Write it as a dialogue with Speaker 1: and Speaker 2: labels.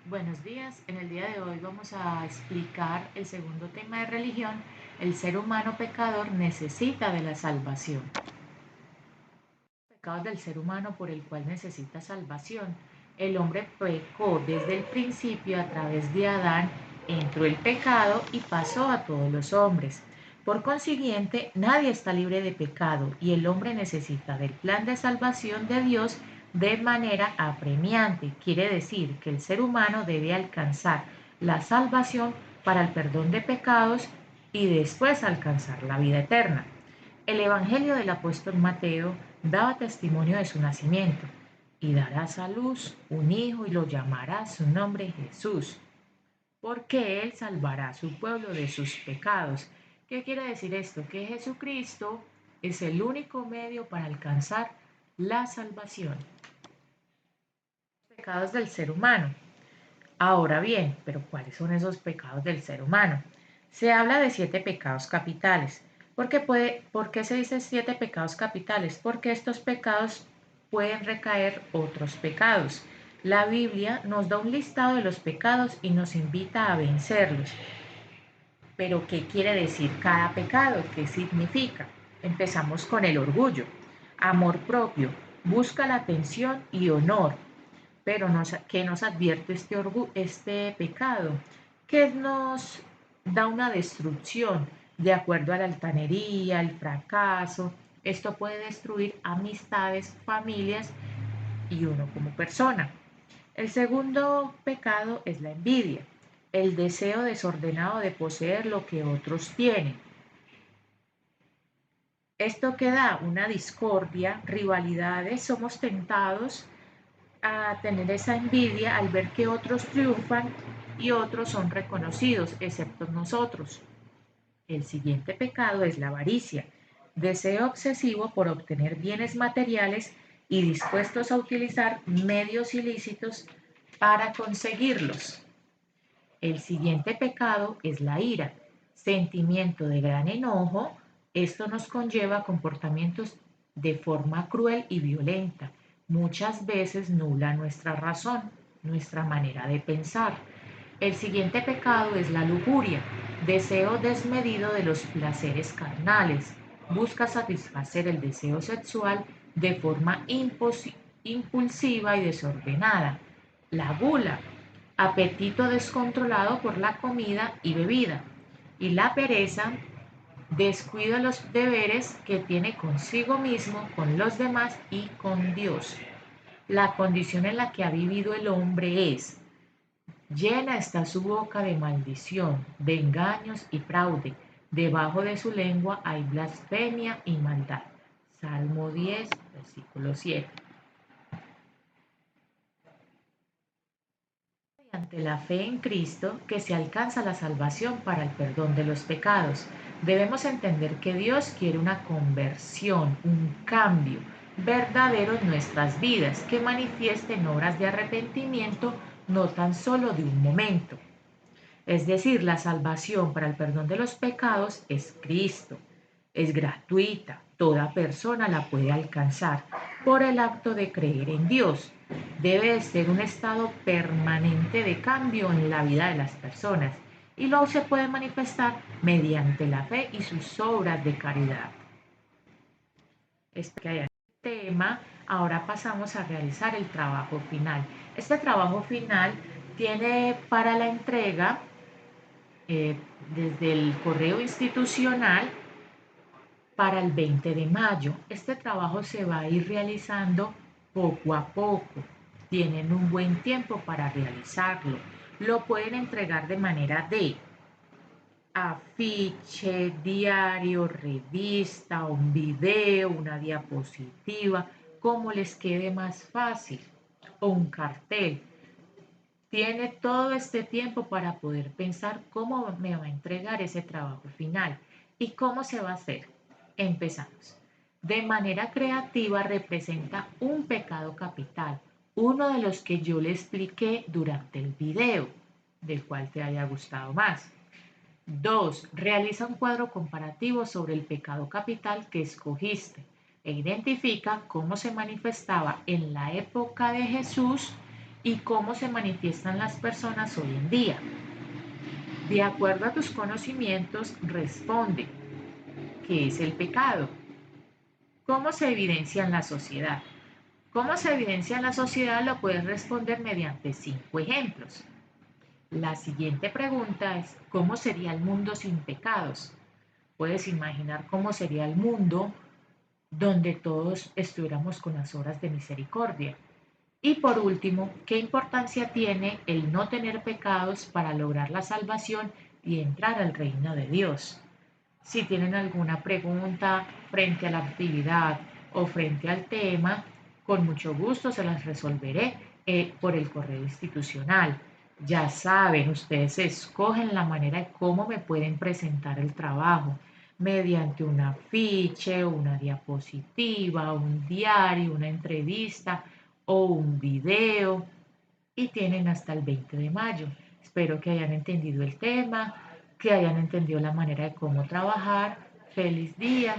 Speaker 1: Buenos días, en el día de hoy vamos a explicar el segundo tema de religión. El ser humano pecador necesita de la salvación. Los pecados del ser humano por el cual necesita salvación. El hombre pecó desde el principio a través de Adán, entró el pecado y pasó a todos los hombres. Por consiguiente, nadie está libre de pecado y el hombre necesita del plan de salvación de Dios de manera apremiante. Quiere decir que el ser humano debe alcanzar la salvación para el perdón de pecados y después alcanzar la vida eterna. El Evangelio del apóstol Mateo daba testimonio de su nacimiento, y darás a luz un hijo y lo llamarás su nombre Jesús, porque él salvará a su pueblo de sus pecados. ¿Qué quiere decir esto? Que Jesucristo es el único medio para alcanzar la salvación. Los pecados del ser humano. Ahora bien, pero ¿cuáles son esos pecados del ser humano? Se habla de 7 pecados capitales. ¿Por qué se dice 7 pecados capitales? Porque estos pecados pueden recaer otros pecados. La Biblia nos da un listado de los pecados y nos invita a vencerlos. Pero ¿qué quiere decir cada pecado? ¿Qué significa? Empezamos con el orgullo. Amor propio. Busca la atención y honor. Pero ¿qué nos advierte este pecado? Que nos da una destrucción de acuerdo a la altanería, el fracaso. Esto puede destruir amistades, familias y uno como persona. El segundo pecado es la envidia, el deseo desordenado de poseer lo que otros tienen. Esto que da una discordia, rivalidades, somos tentados a tener esa envidia al ver que otros triunfan y otros son reconocidos, excepto nosotros. El siguiente pecado es la avaricia, deseo obsesivo por obtener bienes materiales y dispuestos a utilizar medios ilícitos para conseguirlos. El siguiente pecado es la ira, sentimiento de gran enojo. Esto nos conlleva a comportamientos de forma cruel y violenta. Muchas veces nubla nuestra razón, nuestra manera de pensar. El siguiente pecado es la lujuria, deseo desmedido de los placeres carnales. Busca satisfacer el deseo sexual de forma impulsiva y desordenada. La gula, apetito descontrolado por la comida y bebida. Y la pereza, descuido de los deberes que tiene consigo mismo, con los demás y con Dios. La condición en la que ha vivido el hombre es: llena está su boca de maldición, de engaños y fraude. Debajo de su lengua hay blasfemia y maldad. Salmo 10, versículo 7. Mediante la fe en Cristo que se alcanza la salvación para el perdón de los pecados. Debemos entender que Dios quiere una conversión, un cambio verdadero en nuestras vidas que manifiesten obras de arrepentimiento, no tan solo de un momento. Es decir, la salvación para el perdón de los pecados es Cristo. Es gratuita. Toda persona la puede alcanzar por el acto de creer en Dios. Debe de ser un estado permanente de cambio en la vida de las personas y luego se puede manifestar mediante la fe y sus obras de caridad. Este tema, ahora pasamos a realizar el trabajo final. Este trabajo final tiene para la entrega eh, desde el correo institucional para el 20 de mayo. Este trabajo se va a ir realizando poco a poco. Tienen un buen tiempo para realizarlo. Lo pueden entregar de manera de afiche, diario, revista, un video, una diapositiva, como les quede más fácil, o un cartel. Tiene todo este tiempo para poder pensar cómo me va a entregar ese trabajo final y cómo se va a hacer. Empezamos. De manera creativa representa un pecado capital, uno de los que yo le expliqué durante el video, del cual te haya gustado más. 2. Realiza un cuadro comparativo sobre el pecado capital que escogiste e identifica cómo se manifestaba en la época de Jesús y cómo se manifiestan las personas hoy en día. De acuerdo a tus conocimientos, responde, ¿qué es el pecado? ¿Cómo se evidencia en la sociedad? ¿Cómo se evidencia en la sociedad? Lo puedes responder mediante 5 ejemplos. La siguiente pregunta es, ¿cómo sería el mundo sin pecados? Puedes imaginar cómo sería el mundo donde todos estuviéramos con las obras de misericordia. Y por último, ¿qué importancia tiene el no tener pecados para lograr la salvación y entrar al reino de Dios? Si tienen alguna pregunta frente a la actividad o frente al tema, con mucho gusto se las resolveré por el correo institucional. Ya saben, ustedes escogen la manera de cómo me pueden presentar el trabajo, mediante un afiche, una diapositiva, un diario, una entrevista o un video, y tienen hasta el 20 de mayo. Espero que hayan entendido el tema, que hayan entendido la manera de cómo trabajar. Feliz día.